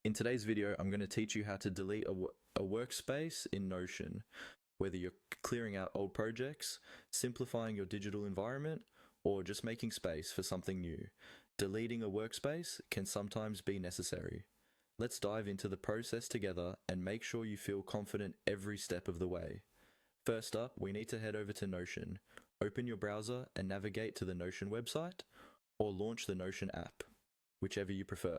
In today's video, I'm going to teach you how to delete a workspace in Notion, whether you're clearing out old projects, simplifying your digital environment, or just making space for something new. Deleting a workspace can sometimes be necessary. Let's dive into the process together and make sure you feel confident every step of the way. First up, we need to head over to Notion. Open your browser and navigate to the Notion website, or launch the Notion app, whichever you prefer.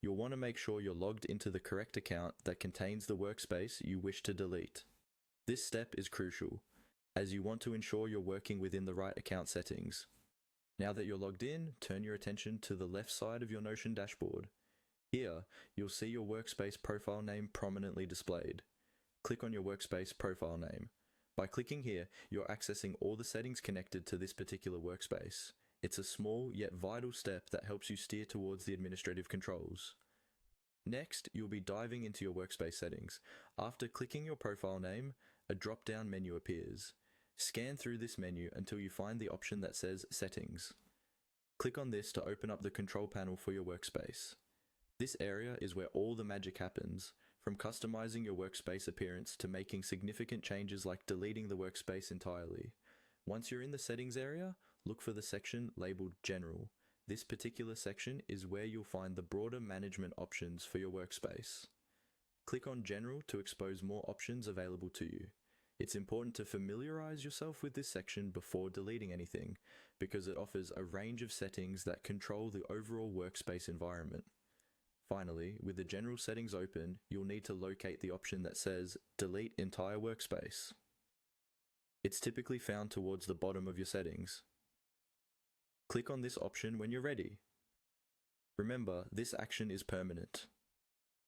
You'll want to make sure you're logged into the correct account that contains the workspace you wish to delete. This step is crucial, as you want to ensure you're working within the right account settings. Now that you're logged in, turn your attention to the left side of your Notion dashboard. Here, you'll see your workspace profile name prominently displayed. Click on your workspace profile name. By clicking here, you're accessing all the settings connected to this particular workspace. It's a small yet vital step that helps you steer towards the administrative controls. Next, you'll be diving into your workspace settings. After clicking your profile name, a drop-down menu appears. Scan through this menu until you find the option that says Settings. Click on this to open up the control panel for your workspace. This area is where all the magic happens, from customizing your workspace appearance to making significant changes like deleting the workspace entirely. Once you're in the settings area, look for the section labeled General. This particular section is where you'll find the broader management options for your workspace. Click on General to expose more options available to you. It's important to familiarize yourself with this section before deleting anything, because it offers a range of settings that control the overall workspace environment. Finally, with the general settings open, you'll need to locate the option that says Delete Entire Workspace. It's typically found towards the bottom of your settings. Click on this option when you're ready. Remember, this action is permanent,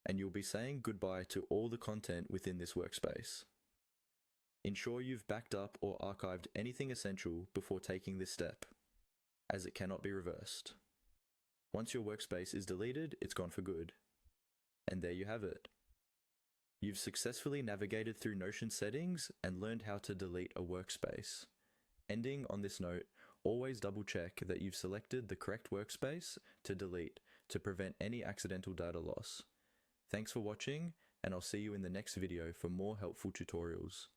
and you'll be saying goodbye to all the content within this workspace. Ensure you've backed up or archived anything essential before taking this step, as it cannot be reversed. Once your workspace is deleted, it's gone for good. And there you have it. You've successfully navigated through Notion settings and learned how to delete a workspace. Ending on this note, always double check that you've selected the correct workspace to delete to prevent any accidental data loss. Thanks for watching, and I'll see you in the next video for more helpful tutorials.